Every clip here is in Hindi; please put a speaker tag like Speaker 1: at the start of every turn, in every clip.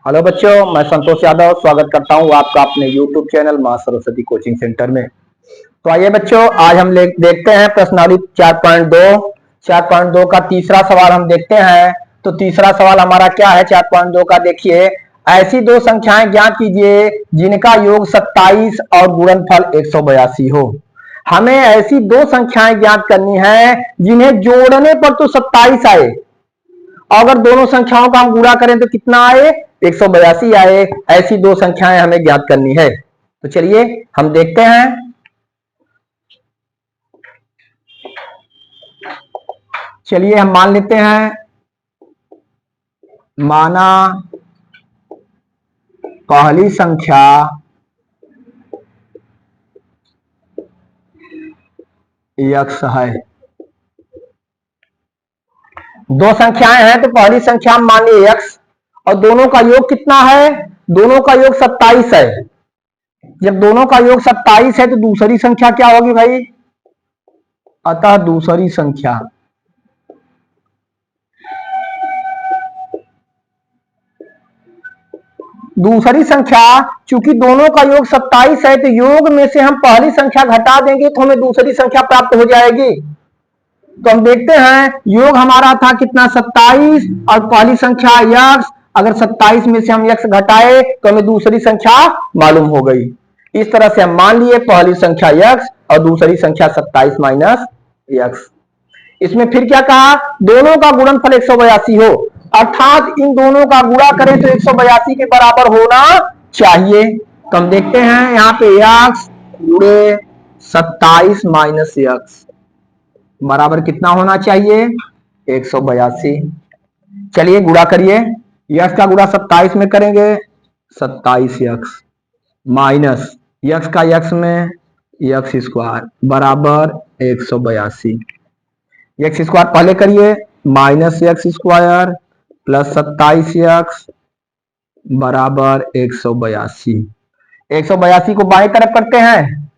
Speaker 1: हेलो बच्चों, मैं संतोष यादव स्वागत करता हूं आपका अपने YouTube चैनल मां सरस्वती कोचिंग सेंटर में। तो आइए बच्चों, आज हम देखते हैं प्रश्नावली 4.2। 4.2 का तीसरा सवाल हम देखते हैं। तो तीसरा सवाल हमारा क्या है 4.2 का, देखिए। ऐसी दो संख्याएं ज्ञात कीजिए जिनका योग 27 और गुणनफल 182 हो। हमें ऐसी दो संख्याएं ज्ञात करनी है जिन्हें जोड़ने पर तो 27 आए, अगर दोनों संख्याओं का हम गुणा करें तो कितना आए, 182 आए। ऐसी दो संख्याएं हमें ज्ञात करनी है। तो चलिए हम देखते हैं। चलिए हम मान लेते हैं, माना पहली संख्या x है। दो संख्याएं हैं तो पहली संख्या हम मान ली x, और दोनों का योग कितना है, दोनों का योग 27 है। जब दोनों का योग 27 है तो दूसरी संख्या क्या होगी भाई, अतः दूसरी संख्या चूंकि दोनों का योग 27 है तो योग में से हम पहली संख्या घटा देंगे तो हमें दूसरी संख्या प्राप्त हो जाएगी। तो हम देखते हैं, योग हमारा था कितना, 27, और पहली संख्या x। अगर 27 में से हम x घटाए तो हमें दूसरी संख्या मालूम हो गई। इस तरह से हम मान लिए पहली संख्या x और दूसरी संख्या 27 माइनस x। इसमें फिर क्या कहा, दोनों का गुणनफल 182 हो, अर्थात इन दोनों का गुणा करें तो 182 के बराबर होना चाहिए। तो हम देखते हैं यहाँ पे x गुणे 27 माइनस x बराबर कितना होना चाहिए, 182। चलिए गुणा करिए, x का गुणा 27 में करेंगे 27x माइनस x का x में x स्क्वायर बराबर 182। x स्क्वायर पहले करिए, minus x square plus 27x बराबर 182। 182 को बाएं तरफ करते हैं,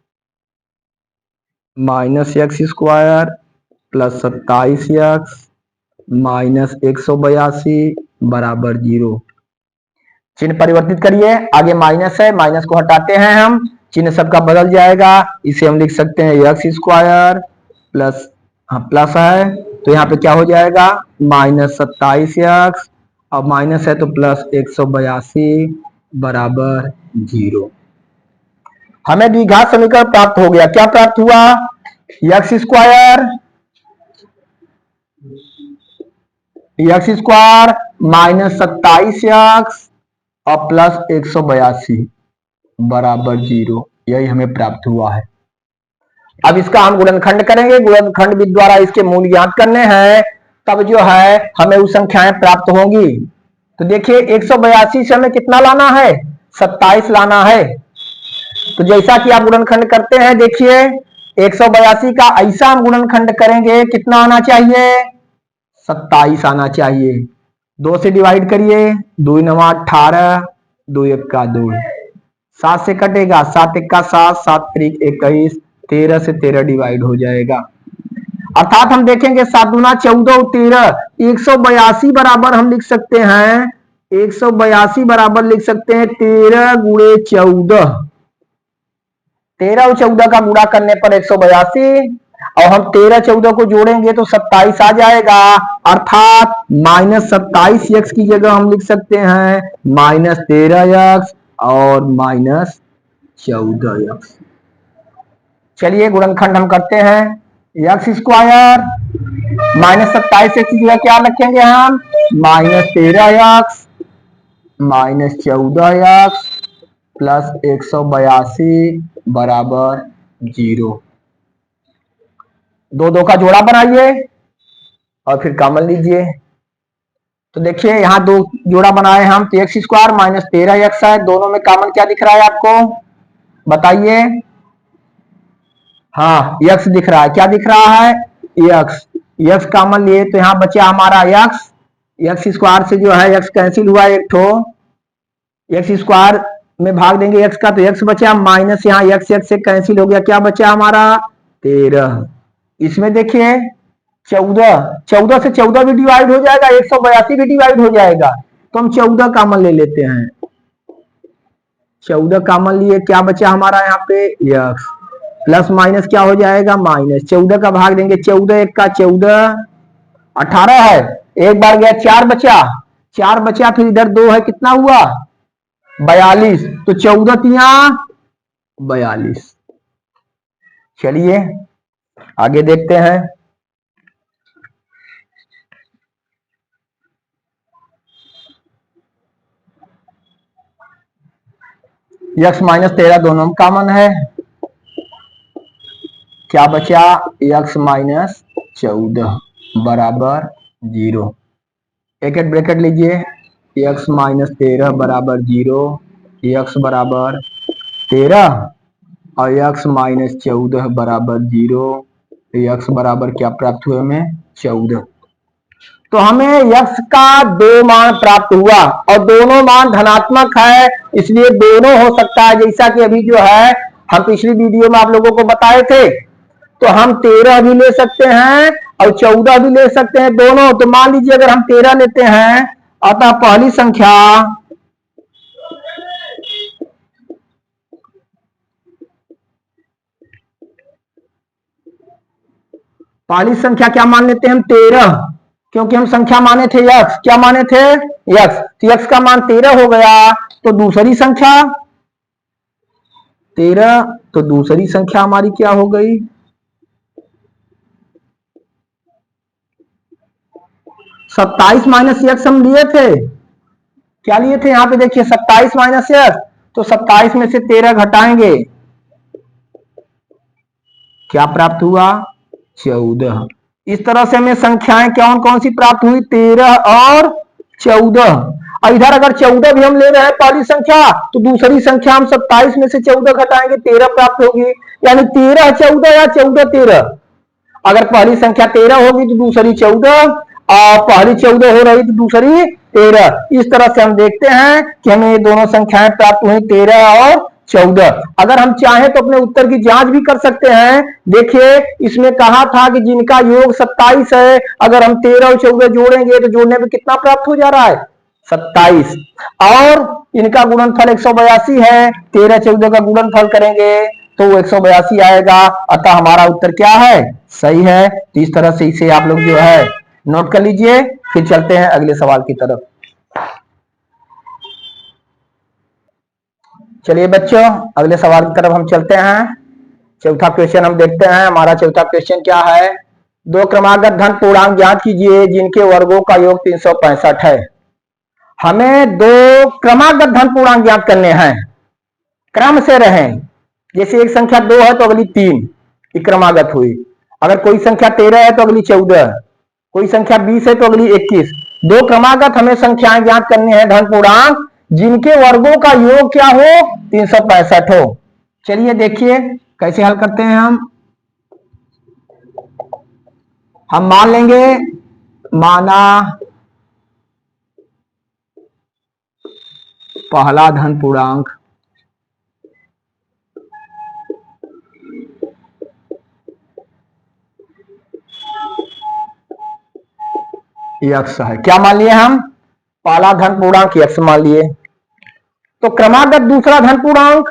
Speaker 1: minus x square plus 27x minus 182 बराबर 0। चिन्ह परिवर्तित करिए, आगे माइनस है, माइनस को हटाते हैं हम, चिन्ह सबका बदल जाएगा। इसे हम लिख सकते हैं x स्क्वायर प्लस, हाँ प्लस है तो यहाँ पे क्या हो जाएगा, माइनस 27x, अब माइनस है तो प्लस 182 बराबर 0। हमें द्विघात समीकरण प्राप्त हो गया। क्या प्राप्त हुआ, x स्क्वायर माइनस 27x और प्लस 182 बराबर 0, यही हमें प्राप्त हुआ है। अब इसका हम गुणनखंड करेंगे, गुणनखंड विधि द्वारा इसके मूल ज्ञात करने हैं, तब जो है हमें वो संख्याएं प्राप्त होंगी। तो देखिए 182 से हमें कितना लाना है, 27 लाना है। तो जैसा कि आप गुणनखंड करते हैं, देखिए 182 का ऐसा हम गुणनखंड करेंगे, कितना आना चाहिए, 27 आना चाहिए। 2 से डिवाइड करिए, 2 9 18, 2 1 का 2, 7 से कटेगा, 7 1 का 7, 7 3 21, 13 से 13 डिवाइड हो जाएगा। अर्थात हम देखेंगे 7 दूना 14 और 13, 182 बराबर हम लिख सकते हैं, 182 बराबर लिख सकते हैं 13 गुणे 14। 13 और 14 का गुणा करने पर 182, और हम 13 14 को जोड़ेंगे तो 27 आ जाएगा। अर्थात माइनस 27x की जगह हम लिख सकते हैं माइनस 13x और माइनस 14x। चलिए गुणनखंड हम करते हैं, x स्क्वायर माइनस 27x की जगह क्या रखेंगे हम, minus 13x minus 14x plus 182 बराबर 0। 2 2 का जोड़ा बनाइए और फिर कॉमन लीजिए। तो देखिए यहाँ 2 जोड़ा बनाए हम, तो x स्क्वायर माइनस 13x है, दोनों में कॉमन क्या दिख रहा है आपको बताइए, हाँ x दिख रहा है। क्या दिख रहा है, x कॉमन लिए तो यहाँ बचा हमारा x स्क्वायर से जो है x कैंसिल हुआ, एक ठो x स्क्वायर में भाग देंगे x का तो x बचा, माइनस यहाँ x से कैंसिल हो गया, क्या बचा हमारा 13। इसमें देखिए 14 से 14 भी डिवाइड हो जाएगा, 182 भी डिवाइड हो जाएगा। तो हम 14 कॉमन ले लेते हैं। 14 कॉमन लिए, क्या बचा हमारा यहाँ पे यक्स, प्लस माइनस क्या हो जाएगा माइनस, 14 का भाग देंगे, 14 एक का 14, 18 है, एक बार गया 4 बचा, 4 बचा, फिर इधर 2 है, कितना हुआ 42, तो 14 तिया 42। चलिए आगे देखते हैं। यक्स माइनस 13 दोनों में कॉमन है, क्या बचा यक्स माइनस 14 बराबर 0, एक ब्रैकेट लीजिए, यक्स माइनस 13 बराबर 0, यक्स बराबर 13 और यक्स माइनस 14 बराबर 0, यक्स बराबर क्या प्राप्त हुए हमें 14। तो हमें यक्स का 2 मान प्राप्त हुआ और दोनों मान धनात्मक है, इसलिए दोनों हो सकता है, जैसा कि अभी जो है हम पिछली वीडियो में आप लोगों को बताए थे। तो हम 13 भी ले सकते हैं और 14 भी ले सकते हैं दोनों। तो मान लीजिए अगर हम 13 लेते हैं, अतः पहली संख्या क्या मान लेते हैं हम 13, क्योंकि हम संख्या माने थे यक्स, क्या माने थे यक्स, तो यक्स का मान 13 हो गया। तो दूसरी संख्या 13, तो दूसरी संख्या हमारी क्या हो गई 27 माइनस यक्स हम लिए थे, क्या लिए थे यहां पे देखिए 27 माइनस यक्स, तो 27 में से 13 घटाएंगे, क्या प्राप्त हुआ 14। इस तरह से हमें संख्याएं कौन कौन सी प्राप्त हुई 13 और 14। और इधर अगर 14 भी हम ले रहे हैं पहली संख्या, तो दूसरी संख्या हम 27 में से 14 घटाएंगे, 13 प्राप्त होगी, यानी 13 14 या 14 13। अगर पहली संख्या 13 होगी तो दूसरी 14, और पहली 14 हो रही तो दूसरी 13। इस तरह से हम देखते हैं कि हमें ये दोनों संख्याएं प्राप्त हुई 13 और 14। अगर हम चाहें तो अपने उत्तर की जांच भी कर सकते हैं। देखिए इसमें कहा था कि जिनका योग 27 है, अगर हम 13 और 14 जोड़ेंगे तो जोड़ने में कितना प्राप्त हो जा रहा है 27, और इनका गुणनफल 182 है, 13 14 का गुणनफल करेंगे तो 182 आएगा, अतः हमारा उत्तर क्या है सही है। तो इस तरह से इसे आप लोग जो है नोट कर लीजिए। फिर चलते हैं अगले सवाल की तरफ। चलिए बच्चों अगले सवाल की तरफ हम चलते हैं। चौथा क्वेश्चन हम देखते हैं। हमारा चौथा क्वेश्चन क्या है, दो क्रमागत धन पूर्णांक ज्ञात कीजिए जिनके वर्गों का योग 365 है। हमें दो क्रमागत धन पूर्णांक ज्ञात करने हैं, क्रम से रहें, जैसे एक संख्या 2 है तो अगली 3 क्रमागत हुई, अगर कोई संख्या 13 है तो अगली 14, कोई संख्या 20 है तो अगली 21। दो क्रमागत हमें संख्याएं ज्ञात करनी है धन पूर्णांक जिनके वर्गों का योग क्या हो 365 हो। चलिए देखिए कैसे हल करते हैं। हम मान लेंगे, माना पहला धन पूर्णांक यक्स है, क्या मान लिए हम पहला धन पूर्णांक यक्स मान लिए। तो क्रमागत दूसरा धन पूर्णांक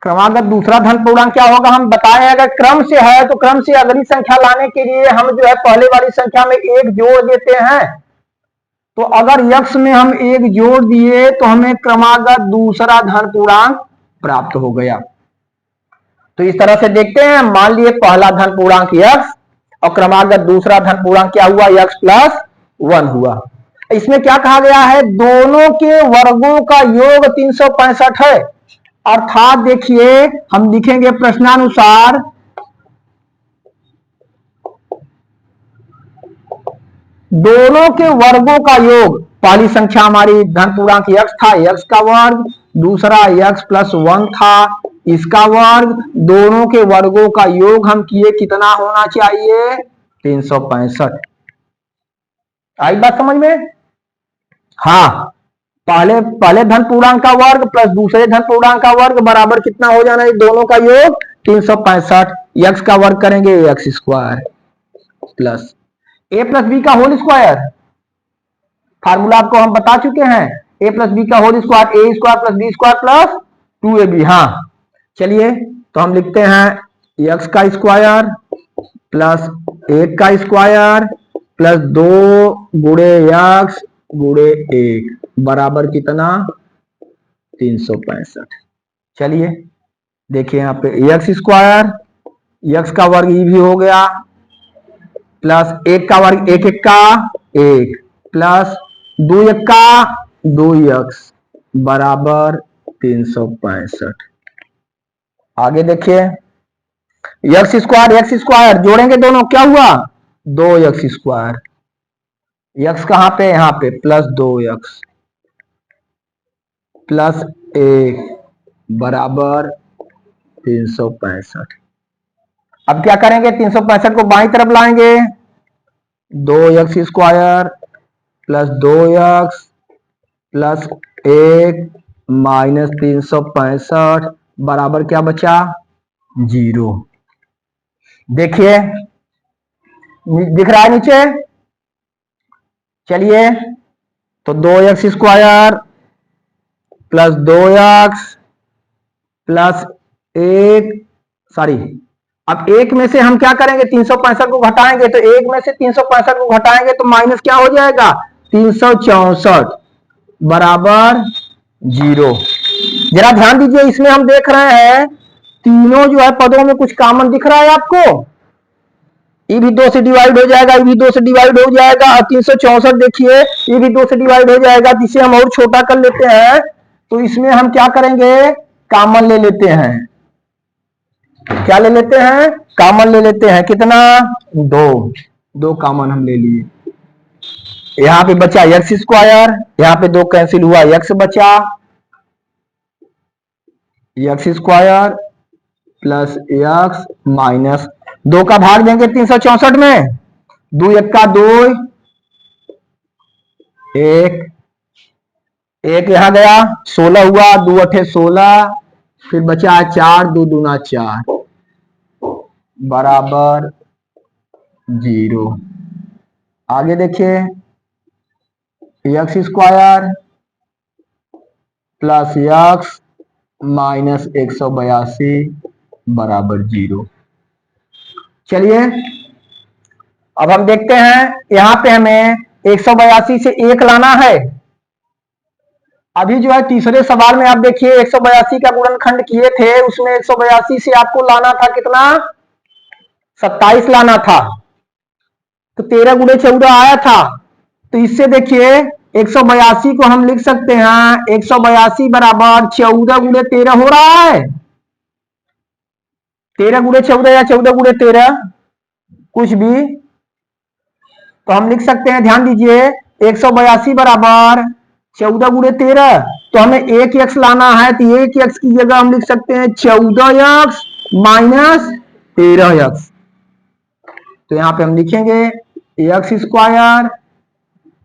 Speaker 1: क्रमागत दूसरा धन पूर्णांक क्या होगा, हम बताएं अगर क्रम से है तो क्रम से अगली संख्या लाने के लिए हम जो है पहले वाली संख्या में एक जोड़ देते हैं। तो अगर यक्स में हम एक जोड़ दिए तो हमें क्रमागत दूसरा धन पूर्णांक प्राप्त हो गया। तो इस तरह से देखते हैं, मान लिए पहला धन पूर्णांक यक्स और क्रमागत दूसरा धन पूर्णांक क्या हुआ यक्स प्लस 1 हुआ। इसमें क्या कहा गया है, दोनों के वर्गों का योग 365 है, अर्थात देखिए हम लिखेंगे प्रश्नानुसार दोनों के वर्गों का योग, पहली संख्या हमारी धन पूर्णांक यक्स था, यक्स का वर्ग, दूसरा यक्स प्लस 1 था, इसका वर्ग, दोनों के वर्गों का योग हम किए कितना होना चाहिए 365। आई बात समझ में। हाँ, पहले पहले धन पूर्णांक का वर्ग प्लस दूसरे धन पूर्णांक का वर्ग बराबर कितना हो जाना है, दोनों का योग 365। यक्स का वर्ग करेंगे x square plus a plus b का होल स्क्वायर। फार्मूला आपको हम बता चुके हैं, ए प्लस बी का whole square, a square plus b square plus 2ab। हाँ, चलिए तो हम लिखते हैं एक्स का स्क्वायर प्लस 1 का स्क्वायर प्लस 2 गुणे एक्स गुणे 1 बराबर कितना 365। चलिए देखिए यहाँ पे एक्स स्क्वायर, एक्स का वर्ग ये भी हो गया प्लस 1 का वर्ग 1 1 का 1 प्लस 2 1 का 2 एक्स बराबर 365। आगे देखिए एक्स स्क्वायर जोड़ेंगे दोनों, क्या हुआ 2 एक्स स्क्वायर, एक्स कहां पे यहां पे प्लस 2 एक्स प्लस 1 बराबर 365। अब क्या करेंगे 365 को बाईं तरफ लाएंगे, 2 x square plus 2 x plus 1 minus 365 बराबर क्या बचा 0। देखिए दिख रहा है नीचे। चलिए तो 2 x square plus 2 x plus 1 sorry, अब एक में से हम क्या करेंगे 365 को घटाएंगे, तो एक में से 365 को घटाएंगे तो माइनस क्या हो जाएगा 364 बराबर 0। जरा ध्यान दीजिए, इसमें हम देख रहे हैं तीनों जो है पदों में कुछ कॉमन दिख रहा है आपको। ये भी 2 से डिवाइड हो जाएगा, ये भी 2 से डिवाइड हो जाएगा, और 364 देखिए ये भी 2 से डिवाइड हो जाएगा, जिसे हम और छोटा कर लेते हैं। तो इसमें हम क्या करेंगे कॉमन ले लेते हैं, क्या ले लेते हैं कॉमन ले लेते हैं, कितना 2 कॉमन हम ले लिए। यहां पे बचा एक्स स्क्वायर, यहां पे 2 कैंसिल हुआ, एक्स बचा x square plus x minus 2 का भाग देंगे 364 में, 2 1 का 2 1 1 यहां गया 16 हुआ, 2 8 16 फिर बचा 4 2 दूना 4 बराबर 0। आगे देखिए x square plus x minus 182 बराबर 0। चलिए अब हम देखते हैं यहां पे हमें 182 से 1 लाना है। अभी जो है तीसरे सवाल में आप देखिए 182 का गुणनखंड किए थे, उसमें 182 से आपको लाना था कितना 27 लाना था, तो 13 गुणे 14 आया था। तो इससे देखिए 182 को हम लिख सकते हैं 182 बराबर 14 गुणे 13 हो रहा है, 13 गुणे 14 या 14 गुणे 13 कुछ भी, तो हम लिख सकते हैं ध्यान दीजिए 182 बराबर 14 गुणे 13, तो हमें एक एक्स लाना है, तो एक एक्स की जगह हम लिख सकते हैं 14 एक्स माइनस 13 एक्स। तो यहां पे हम लिखेंगे x square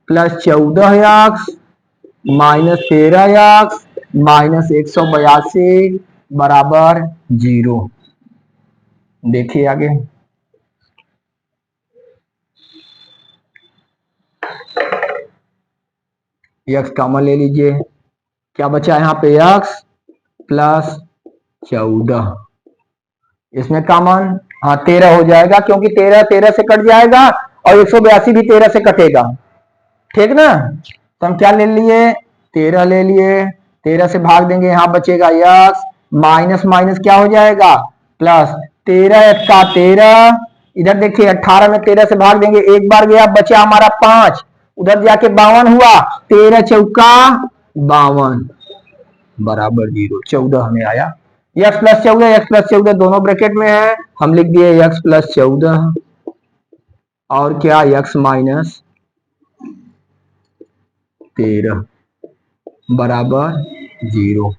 Speaker 1: plus 14 x minus 13 x minus 182 बराबर 0। देखिए आगे एक्स कॉमन ले लीजिए, क्या बचा यहाँ पे एक्स प्लस 14, इसमें कॉमन हाँ 13 हो जाएगा, क्योंकि 13 13 से कट जाएगा और 182 भी 13 से कटेगा, ठीक ना। तो हम क्या ले लिए 13 ले लिए, 13 से भाग देंगे यहाँ बचेगा एक्स माइनस माइनस क्या हो जाएगा प्लस 13 का 13, इधर देखिए 18 में 13 से भाग देंगे, एक बार गया बचा हमारा 5, उधर जाके 52 हुआ, 13 चौका 52 बराबर 0। 14 हमें आया, एक्स प्लस 14 दोनों ब्रैकेट में है, हम लिख दिए एक्स प्लस 14 और क्या एक्स माइनस 13 बराबर 0।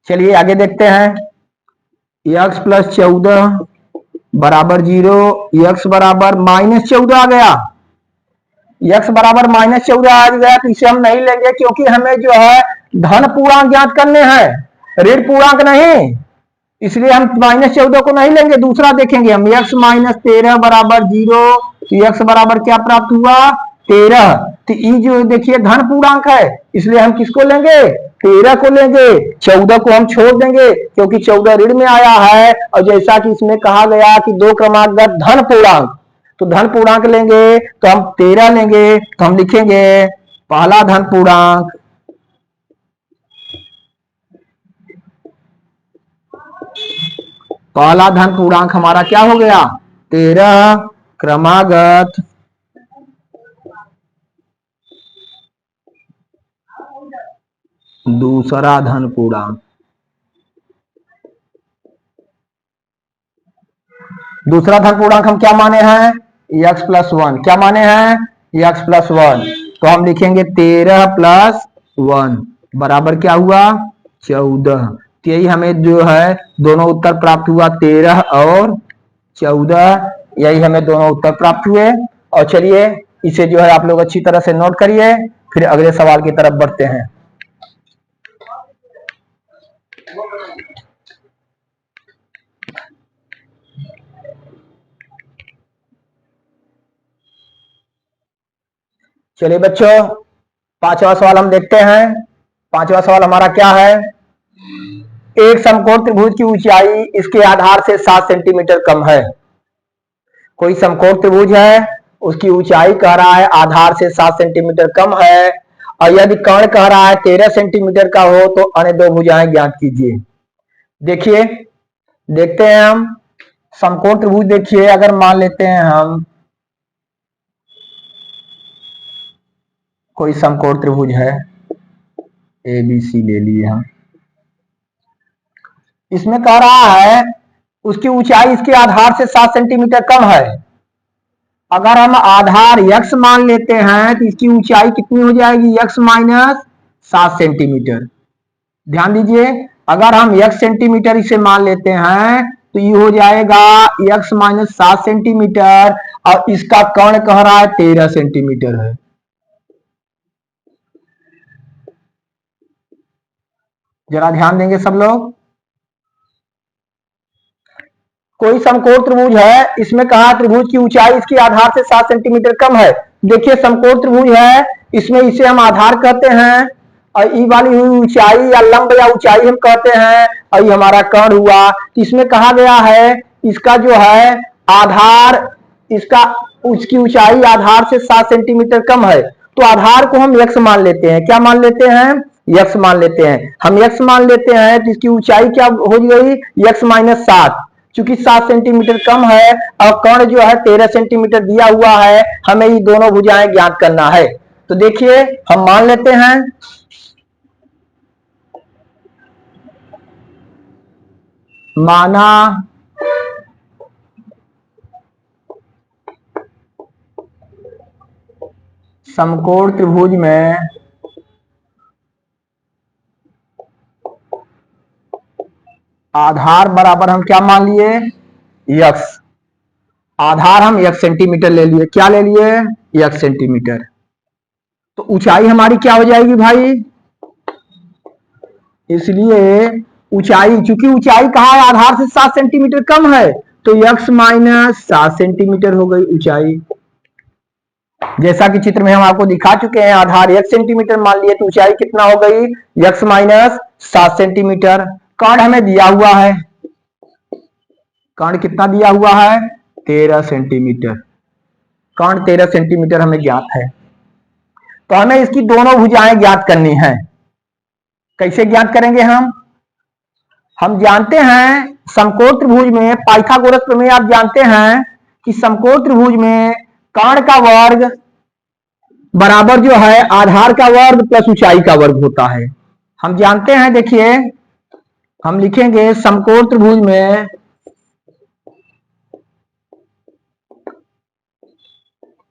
Speaker 1: चलिए आगे देखते हैं एक्स प्लस 14 बराबर 0, एक्स बराबर माइनस 14 आ गया, x बराबर -14 आ गया, तो इसे हम नहीं लेंगे क्योंकि हमें जो है धन पूर्णांक ज्ञात करने हैं, ऋण पूर्णांक नहीं, इसलिए हम -14 को नहीं लेंगे। दूसरा देखेंगे हम, x -13 बराबर 0, तो x बराबर क्या प्राप्त हुआ 13। तो ये जो देखिए धन पूर्णांक है, इसलिए हम किसको लेंगे 13 को लेंगे, 14 को हम छोड़ देंगे क्योंकि 14 ऋण में आया है। और जैसा कि इसमें कहा गया कि दो क्रमांकगत धन पूर्णांक, तो धन पूर्णांक लेंगे तो हम 13 लेंगे, तो हम लिखेंगे पहला धन पूर्णांक पहला धन पूर्णांक हमारा क्या हो गया 13 क्रमागत दूसरा धन पूर्णांक। दूसरा धन पूर्णांक हम क्या माने हैं x प्लस 1, क्या माने हैं x प्लस 1, तो हम लिखेंगे 13 प्लस 1 बराबर क्या हुआ 14। यही हमें जो है दोनों उत्तर प्राप्त हुआ 13 और 14, यही हमें दोनों उत्तर प्राप्त हुए। और चलिए इसे जो है आप लोग अच्छी तरह से नोट करिए, फिर अगले सवाल की तरफ बढ़ते हैं। चलिए बच्चों, पांचवा सवाल हम देखते हैं। पांचवा सवाल हमारा क्या है, एक समकोण त्रिभुज की ऊंचाई इसके आधार से 7 सेंटीमीटर कम है। कोई समकोण त्रिभुज है, उसकी ऊंचाई कह रहा है आधार से 7 सेंटीमीटर कम है, और यदि कर्ण कह रहा है 13 सेंटीमीटर का हो तो अन्य दो भुजाएं ज्ञात कीजिए। देखिए, देखते हैं हम समकोण त्रिभुज। देखिए अगर मान लेते हैं हम कोई समकोण त्रिभुज है, ए बी सी ले लिए हम, इसमें कह रहा है उसकी ऊंचाई इसके आधार से 7 सेंटीमीटर कम है। अगर हम आधार x मान लेते हैं तो इसकी ऊंचाई कितनी हो जाएगी x माइनस 7 सेंटीमीटर। ध्यान दीजिए, अगर हम x सेंटीमीटर इसे मान लेते हैं तो ये हो जाएगा x माइनस 7 सेंटीमीटर, और इसका कर्ण कह रहा है 13 सेंटीमीटर है। जरा ध्यान देंगे सब लोग। कोई समकोण त्रिभुज है, इसमें कहा त्रिभुज की ऊंचाई इसके आधार से 7 सेंटीमीटर कम है। देखिए समकोण त्रिभुज है, इसमें इसे हम आधार कहते हैं, और ई वाली हुई ऊंचाई या लंब या ऊंचाई हम कहते हैं, और ये हमारा कर्ण हुआ। इसमें कहा गया है इसका जो है आधार, इसका उसकी ऊंचाई आधार से 7 सेंटीमीटर कम है, तो आधार को हम x मान लेते हैं। क्या मान लेते हैं x मान लेते हैं। हम x मान लेते हैं तो इसकी ऊंचाई क्या हो गई x माइनस 7, चूंकि 7 सेंटीमीटर कम है और कर्ण जो है 13 सेंटीमीटर दिया हुआ है, हमें ये दोनों भुजाएं ज्ञात करना है। तो देखिए हम मान लेते हैं, माना समकोण त्रिभुज में आधार बराबर हम क्या मान लिए x, आधार हम x सेंटीमीटर ले लिए। क्या ले लिए x सेंटीमीटर, तो ऊंचाई हमारी क्या हो जाएगी भाई, इसलिए ऊंचाई, चूंकि ऊंचाई कहा है आधार से 7 सेंटीमीटर कम है, तो x माइनस 7 सेंटीमीटर हो गई ऊंचाई। जैसा कि चित्र में हम आपको दिखा चुके हैं, आधार 1 सेंटीमीटर मान लिए तो ऊंचाई कितना हो गई x माइनस 7 सेंटीमीटर। कर्ण हमें दिया हुआ है, कर्ण कितना दिया हुआ है 13 सेंटीमीटर, कर्ण 13 सेंटीमीटर हमें ज्ञात है। तो हमें इसकी दोनों भुजाएं ज्ञात करनी है। कैसे ज्ञात करेंगे हम जानते हैं समकोण त्रिभुज में पाइथागोरस प्रमेय आप जानते हैं कि समकोण त्रिभुज में कर्ण का वर्ग बराबर जो है आधार का वर्ग प्लस ऊंचाई का वर्ग होता है। हम जानते हैं, देखिए हम लिखेंगे समकोण त्रिभुज में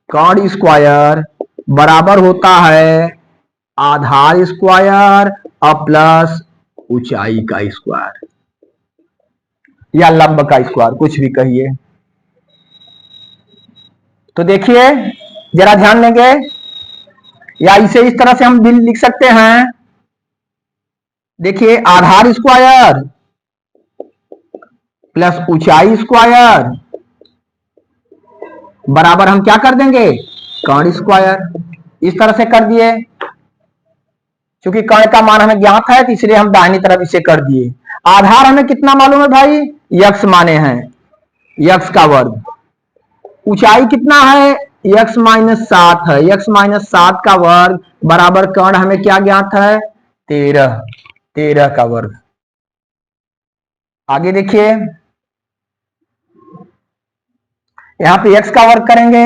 Speaker 1: कर्ण स्क्वायर बराबर होता है आधार स्क्वायर और प्लस ऊंचाई का स्क्वायर या लंब का स्क्वायर, कुछ भी कहिए। तो देखिए जरा ध्यान देंगे, या इसे इस तरह से हम लिख सकते हैं, देखिए आधार स्क्वायर प्लस ऊंचाई स्क्वायर बराबर हम क्या कर देंगे, कर्ण स्क्वायर। इस तरह से कर दिए, क्योंकि कर्ण का मान हमें ज्ञात है तो इसलिए हम दाहिनी तरफ इसे कर दिए। आधार हमें कितना मालूम है भाई, यक्स माने हैं, यक्स का वर्ग। ऊंचाई कितना है, यक्स माइनस 7 है, यक्स माइनस 7 का वर्ग बराबर कर्ण हमें क्या ज्ञात है, 13, 13 का वर्ग। आगे देखिए, यहां पे x का वर्ग करेंगे,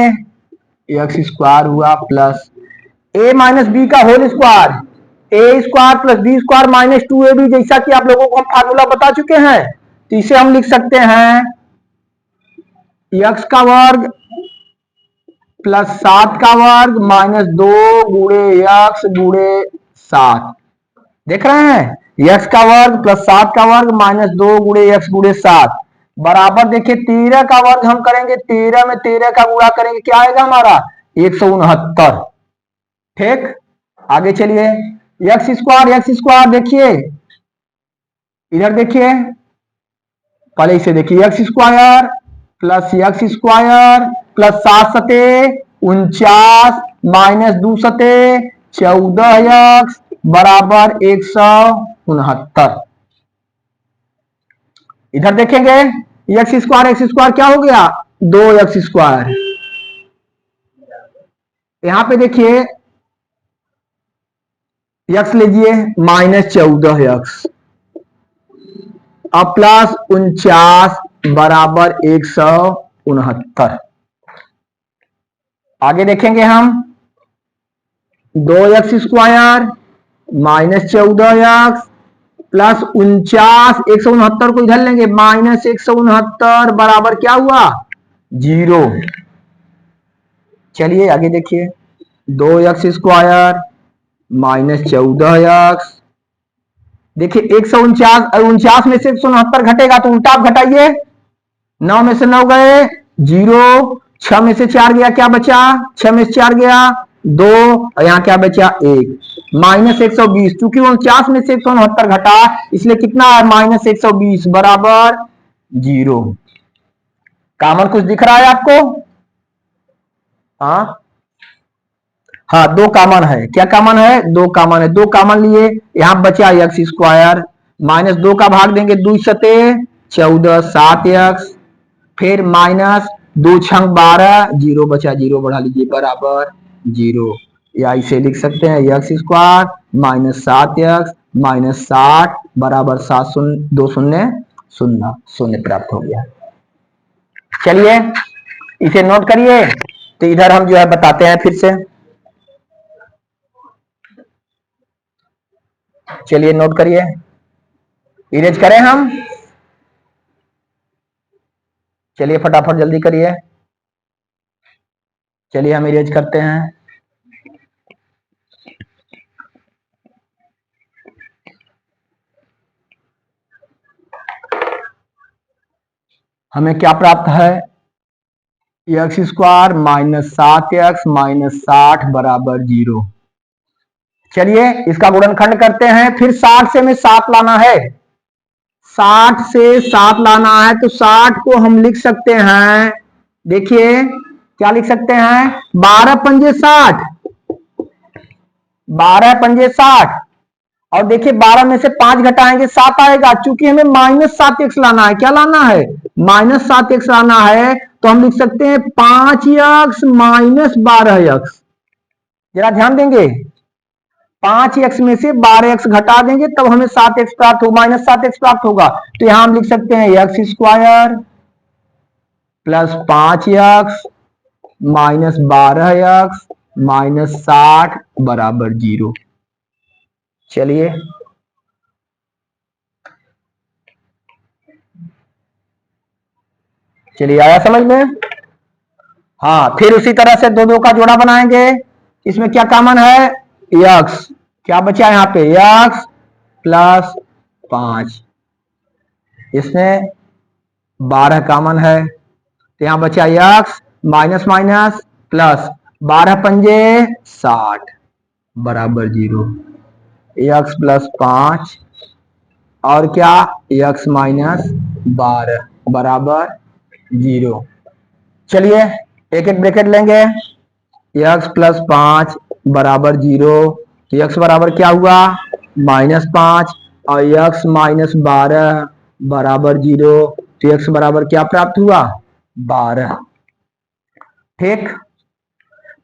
Speaker 1: एक्स स्क्वायर हुआ प्लस a माइनस बी का whole square, a square plus b square minus 2ab, जैसा कि आप लोगों को हम फार्मूला बता चुके हैं। तो इसे हम लिख सकते हैं x का वर्ग प्लस 7 का वर्ग माइनस 2 गुणे x गुणे 7। देख रहे हैं, x का वर्ग प्लस 7 का वर्ग माइनस 2 गुणे x गुणे 7 बराबर, देखिए 13 का वर्ग हम करेंगे, 13 में 13 का गुणा करेंगे, क्या आएगा हमारा 169। ठीक, आगे चलिए, एक्स स्क्वायर देखिए, इधर देखिए, पहले इसे देखिए, एक्स स्क्वायर प्लस 7 माइनस 2 14 बराबर 169। इधर देखेंगे, एक्स स्क्वायर क्या हो गया, 2x स्क्वायर। यहां पे देखिए x लीजिए माइनस 14x अब प्लस 49 बराबर 169। आगे देखेंगे हम, 2x square minus 14x plus 49, 169 को इधर लेंगे, माइनस 169 बराबर क्या हुआ, 0। चलिए आगे देखिए, 2x स्क्वायर माइनस 14x, देखिए 149 में से 169 घटेगा तो उल्टा आप घटाइए, 9 में से 9 गए 0, 6 में से 4 गया, क्या बचा, 6 में से 4 गया 2, और यहां क्या बचा 1, माइनस 120। चूंकि 49 में से 169 घटा इसलिए कितना है, माइनस 120 बराबर 0। कॉमन कुछ दिख रहा है आपको, हाँ हाँ, दो कॉमन है, क्या कॉमन है, दो कॉमन है, दो कॉमन लिए, यहां बचा एक्स स्क्वायर, माइनस 2 का भाग देंगे, 2 सते 14 7x, फिर माइनस 2 छंग 12, 0 बचा, 0 बढ़ा लीजिए बराबर 0। या इसे लिख सकते हैं x square minus 7x minus 60 बराबर 7 शून्य 2 शून्य 0 शून्य प्राप्त हो गया। चलिए इसे नोट करिए, तो इधर हम जो है बताते हैं फिर से, चलिए नोट करिए, इरेज करें हम, चलिए फटाफट जल्दी करिए, चलिए हम इरेज करते हैं। हमें क्या प्राप्त है, x square minus 7x minus 60 बराबर 0। चलिए इसका गुणनखंड करते हैं, फिर 60 से हमें 7 लाना है, 60 से 7 लाना है, तो 60 को हम लिख सकते हैं, देखिए क्या लिख सकते हैं, 12 पंजे 60, 12 पंजे 60, और देखिए 12 में से 5 घटाएंगे 7 आएगा, चूंकि हमें माइनस 7x लाना है, क्या लाना है, माइनस 7x लाना है, तो हम लिख सकते हैं 5x माइनस 12x। जरा ध्यान देंगे, 5x में से 12x घटा देंगे तब हमें 7x प्राप्त होगा, माइनस 7x प्राप्त होगा। तो यहां हम लिख सकते हैं x square plus 5x minus 12x minus 60 बराबर 0। चलिए चलिए आया समझ में, हाँ फिर उसी तरह से दो दो का जोड़ा बनाएंगे, इसमें क्या कॉमन है, x, क्या बचा यहाँ पे x प्लस 5, इसमें 12 कॉमन है, तो यहां बचा x माइनस माइनस प्लस 12 पंजे 60 बराबर 0। x प्लस 5 और क्या x माइनस 12 बराबर 0। चलिए एक एक ब्रैकेट लेंगे। x प्लस 5 बराबर 0 तो x बराबर क्या हुआ -5 और x माइनस 12 बराबर 0 तो x बराबर क्या प्राप्त हुआ 12। ठीक,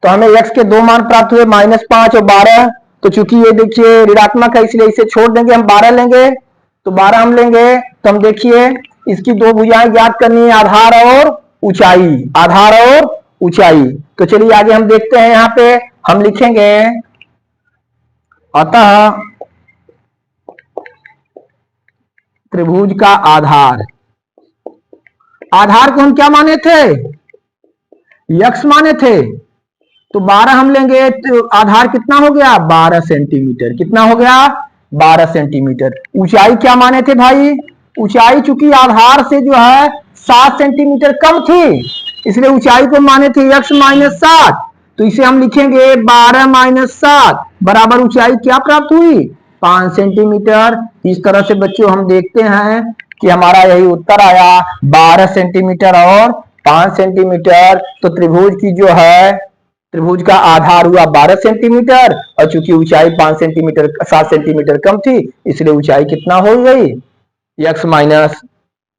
Speaker 1: तो हमें x के दो मान प्राप्त हुए -5 और 12। तो चूंकि ये देखिए ऋणात्मक है इसलिए इसे छोड़ देंगे, हम 12 लेंगे। तो 12 हम लेंगे तो हम देखिए इसकी दो भुजाएं ज्ञात करनी है, आधार और ऊंचाई, आधार और ऊंचाई। तो चलिए आगे हम देखते हैं। यहाँ पे हम लिखेंगे अतः त्रिभुज का आधार, आधार को हम क्या माने थे x माने थे। तो 12 हम लेंगे तो आधार कितना हो गया 12 सेंटीमीटर। कितना हो गया 12 सेंटीमीटर। ऊंचाई क्या माने थे भाई, ऊंचाई चूंकि आधार से जो है 7 सेंटीमीटर कम थी इसलिए ऊंचाई को माने थे x माइनस 7। तो इसे हम लिखेंगे 12 माइनस 7 बराबर ऊंचाई क्या प्राप्त हुई 5 सेंटीमीटर। इस तरह से बच्चों हम देखते हैं कि हमारा यही उत्तर आया 12 सेंटीमीटर और 5 सेंटीमीटर। तो त्रिभुज की जो है त्रिभुज का आधार हुआ 12 सेंटीमीटर और चूंकि ऊंचाई 5 सेंटीमीटर 7 सेंटीमीटर कम थी इसलिए ऊंचाई कितना हो गई x माइनस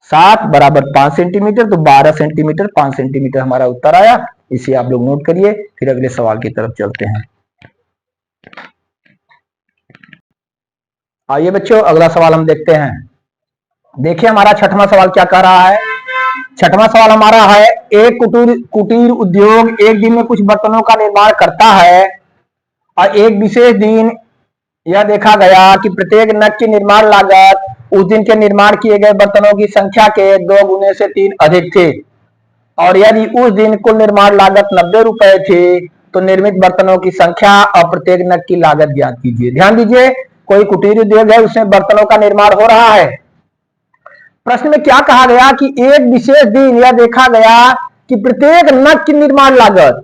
Speaker 1: 7 बराबर 5 सेंटीमीटर। तो 12 सेंटीमीटर 5 सेंटीमीटर हमारा उत्तर आया। इसे आप लोग नोट करिए, फिर अगले सवाल की तरफ चलते हैं। आइए बच्चों अगला सवाल हम देखते हैं। देखिए हमारा छठवां सवाल क्या कह रहा है। छठवां सवाल हमारा है एक कुटीर उद्योग एक दिन में कुछ बर्तनों का निर्माण करता है और एक विशेष दिन यह देखा गया कि प्रत्येक नग की निर्माण लागत उस दिन के निर्माण किए गए बर्तनों की संख्या के 2 गुने से 3 अधिक थी और यदि उस दिन कुल निर्माण लागत 90 रुपए थी तो निर्मित बर्तनों की संख्या और प्रत्येक नग की लागत ज्ञात कीजिए। ध्यान दीजिए कोई कुटीर उद्योग है उसमें बर्तनों का निर्माण हो रहा है। प्रश्न में क्या कहा गया कि एक विशेष दिन यह देखा गया कि प्रत्येक नग की निर्माण लागत,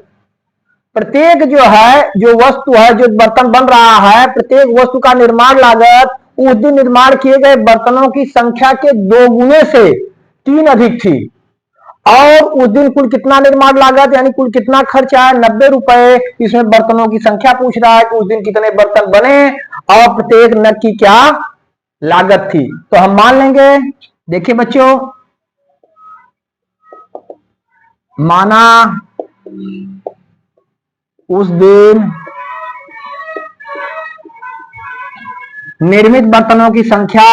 Speaker 1: प्रत्येक जो है जो वस्तु है जो बर्तन बन रहा है प्रत्येक वस्तु का निर्माण लागत उस दिन निर्माण किए गए बर्तनों की संख्या के 2 गुने से 3 अधिक थी और उस दिन कुल कितना निर्माण लागत यानी कुल कितना खर्च आया 90 रुपए। इसमें बर्तनों की संख्या पूछ रहा है कि उस दिन कितने बर्तन बने और प्रत्येक नग की क्या लागत थी। तो हम मान लेंगे, देखिए बच्चों माना उस दिन निर्मित बर्तनों की संख्या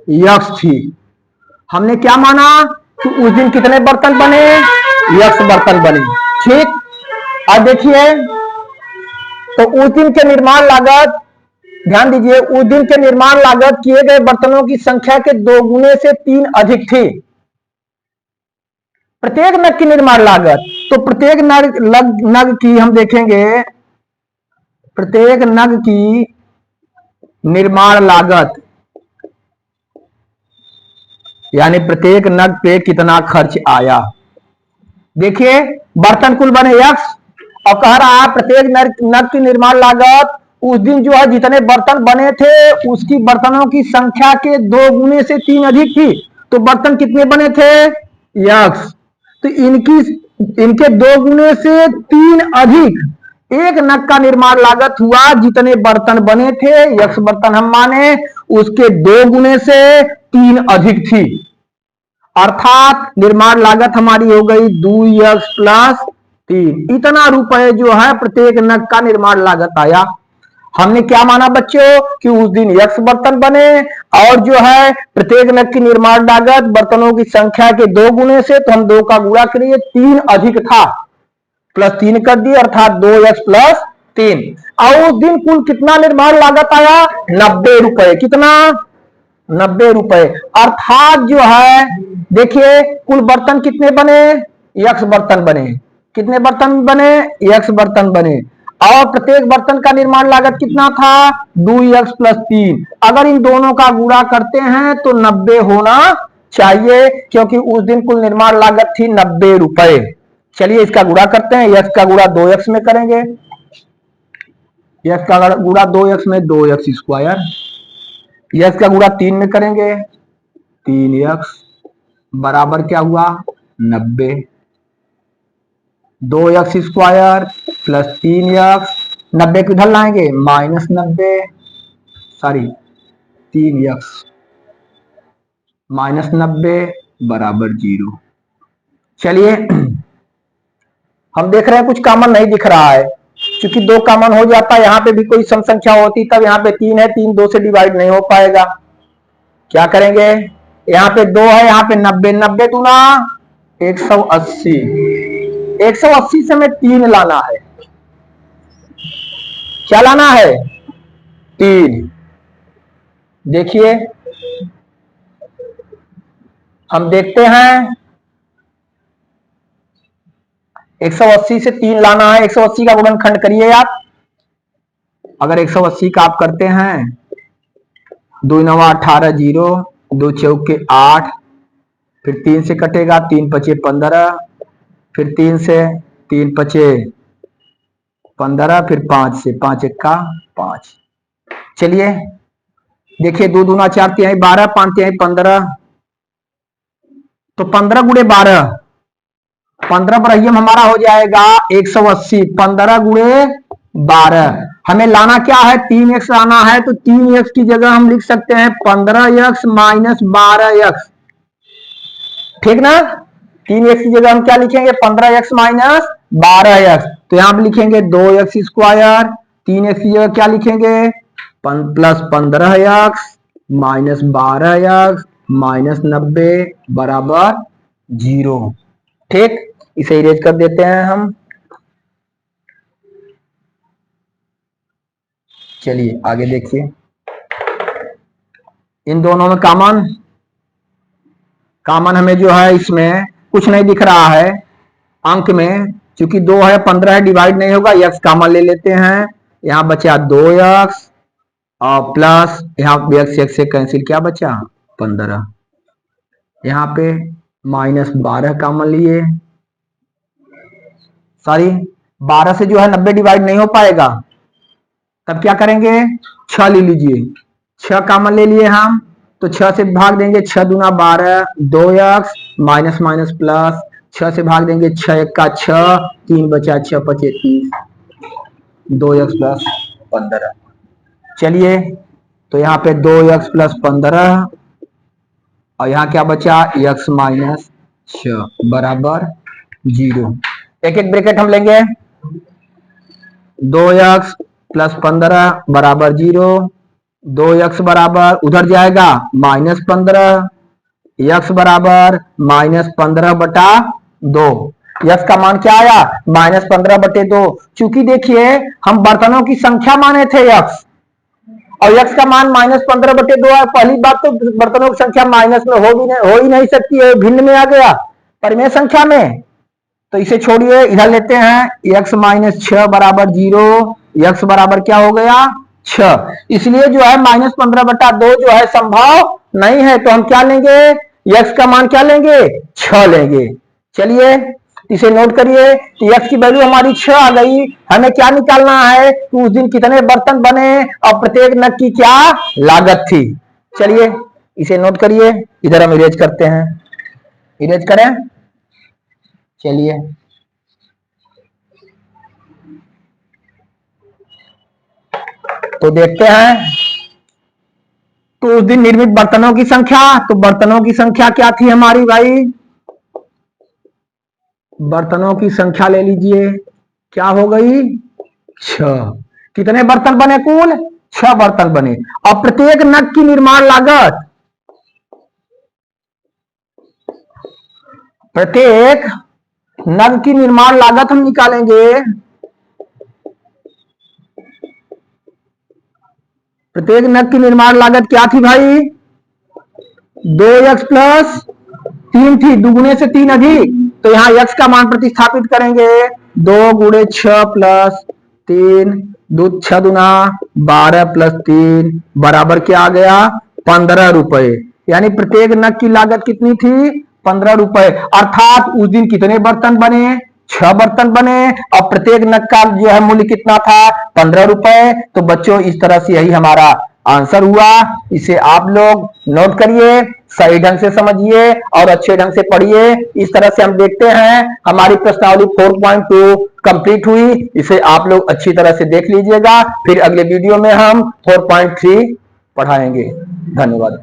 Speaker 1: यक्स थी। हमने क्या माना कि उस दिन कितने बर्तन बने यक्स बर्तन बने। ठीक, अब देखिए तो उस दिन के निर्माण लागत, ध्यान दीजिए उस दिन के निर्माण लागत किए गए बर्तनों की संख्या के 2 गुने से 3 अधिक थी। प्रत्येक नग की निर्माण लागत, तो प्रत्येक नग की हम देखेंगे प्रत्येक नग की निर्माण लागत यानी प्रत्येक नग पे कितना खर्च आया। देखिए बर्तन कुल बने x और कह रहा है प्रत्येक नग की निर्माण लागत उस दिन जो है जितने बर्तन बने थे उसकी बर्तनों की संख्या के 2 गुने से 3 अधिक थी। तो बर्तन कितने बने थे x, तो इनके 2 गुने से 3 अधिक एक नग का निर्माण लागत हुआ जितने बर्तन बने थे x बर्तन हम माने उसके 2 गुने से 3 अधिक थी अर्थात निर्माण लागत हमारी हो गई 2x प्लस 3। इतना रुपए जो है प्रत्येक नग का निर्माण लागत आया। हमने क्या माना बच्चों कि उस दिन x बर्तन बने और जो है प्रत्येक नग की निर्माण लागत बर्तनों की संख्या के 2 गुने से, तो हम 2 का गुणा करिए 3 अधिक था प्लस 3 कर दिए अर्थात 2x प्लस 3। और उस दिन कुल कितना निर्माण लागत आया 90 रुपए। कितना 90 रुपए अर्थात जो है देखिए कुल बर्तन कितने बने x बर्तन बने। कितने बर्तन बने x बर्तन बने और प्रत्येक बर्तन का निर्माण लागत कितना था 2x प्लस 3। अगर इन दोनों का गुणा करते हैं तो 90 होना चाहिए, क्योंकि उस दिन कुल निर्माण लागत थी 90 रुपए। चलिए इसका गुणा करते हैं। x का गुणा 2x में करेंगे, x का गुणा 2x में 2x स्क्वायर, x का गुणा 3 में करेंगे 3x बराबर क्या हुआ 90। 2x स्क्वायर प्लस 3x, 90 को इधर लाएंगे माइनस 90, सॉरी 3x माइनस 90 बराबर 0। चलिए हम देख रहे हैं कुछ कॉमन नहीं दिख रहा है, क्योंकि 2 कॉमन हो जाता है। यहाँ पे भी कोई सम संख्या होती तब यहाँ पे 3 है, 3 2 से डिवाइड नहीं हो पाएगा। क्या करेंगे, यहाँ पे 2 है, यहाँ पे 90, 90 दूना 180, 180 से हमें 3 लाना है। क्या लाना है 3। देखिए हम देखते हैं 180 से 3 लाना है। 180 का गुणनखंड करिए आप। अगर 180 का आप करते हैं 2 9 18 0, 2 चौके 8, फिर 3 से कटेगा 3 पचे 15, फिर 3 से 3 पचे 15, फिर 5 से 5 एक्का 5। चलिए देखिए 2 दूना 4 तिहाई 12, 5 तिहाई 15, तो 15 गुणे 12, 15 पर हमारा हो जाएगा 180। 15 गुणे 12, हमें लाना क्या है 3x लाना है, तो 3x की जगह हम लिख सकते हैं 15x माइनस 12x। ठीक ना, 3x की जगह हम क्या लिखेंगे 15x माइनस 12x। तो यहां पर लिखेंगे 2x स्क्वायर, 3x की जगह क्या लिखेंगे plus 15x minus 12x minus 90 बराबर 0। ठीक, इसे इरेज कर देते हैं हम। चलिए आगे देखिए, इन दोनों में कॉमन हमें जो है इसमें कुछ नहीं दिख रहा है अंक में, क्योंकि 2 है 15 है डिवाइड नहीं होगा। x कॉमन ले लेते हैं, यहां बचा 2x और प्लस यहाँ x से कैंसिल क्या बचा 15, यहाँ पे माइनस 12 कॉमन लिए, सॉरी 12 से जो है 90 डिवाइड नहीं हो पाएगा, तब क्या करेंगे 6 ले लीजिए, 6 कॉमन ले लिए हम, तो 6 से भाग देंगे 6 दूना 12, 2x माइनस माइनस प्लस, 6 से भाग देंगे 6 1 का 6, 3 बचा 6 पचे 30, 2x प्लस 15। चलिए तो यहाँ पे 2x प्लस 15 और यहाँ क्या बचा x माइनस 6 बराबर 0। एक एक ब्रैकेट हम लेंगे, 2x प्लस 15 बराबर 0, 2x बराबर उधर जाएगा माइनस 15, x बराबर माइनस 15 बटा 2। x का मान क्या आया माइनस 15 बटे 2। चूंकि देखिए हम बर्तनों की संख्या माने थे x, और x का मान माइनस 15 बटे 2 है। पहली बात तो बर्तनों की संख्या माइनस में हो ही नहीं सकती है, भिन्न में आ गया परिमेय संख्या में, तो इसे छोड़िए इधर लेते हैं x माइनस 6 बराबर 0, x बराबर क्या हो गया 6। इसलिए जो है माइनस 15 बटा 2 जो है संभव नहीं है, तो हम क्या लेंगे x का मान क्या लेंगे 6 लेंगे। चलिए इसे नोट करिए, x की वैल्यू हमारी 6 आ गई। हमें क्या निकालना है कि उस दिन कितने बर्तन बने और प्रत्येक नग की क्या लागत थी। चलिए इसे नोट करिए, इधर हम इरेज करते हैं, इरेज करें। चलिए तो देखते हैं, तो उस दिन निर्मित बर्तनों की संख्या, तो बर्तनों की संख्या क्या थी हमारी भाई, बर्तनों की संख्या ले लीजिए क्या हो गई 6। कितने बर्तन बने कुल 6 बर्तन बने, और प्रत्येक नग की निर्माण लागत, प्रत्येक नग की निर्माण लागत हम निकालेंगे। प्रत्येक नग की निर्माण लागत क्या थी भाई 2x प्लस 3 थी, दुगुने से 3 अधिक, तो यहाँ x का मान प्रतिस्थापित करेंगे 2 गुणे 6 प्लस 3 2 6 दूना 12 प्लस 3 बराबर क्या आ गया 15 रुपए। यानी प्रत्येक नग की लागत कितनी थी 15 रुपए। अर्थात उस दिन कितने बर्तन बने 6 बर्तन बने और प्रत्येक नग का जो है मूल्य कितना था 15 रुपए। तो बच्चों इस तरह से यही हमारा आंसर हुआ। इसे आप लोग नोट करिए, सही ढंग से समझिए और अच्छे ढंग से पढ़िए। इस तरह से हम देखते हैं हमारी प्रश्नावली 4.2 कंप्लीट हुई। इसे आप लोग अच्छी तरह से देख लीजिएगा। फिर अगले वीडियो में हम 4.3 पढ़ाएंगे। धन्यवाद।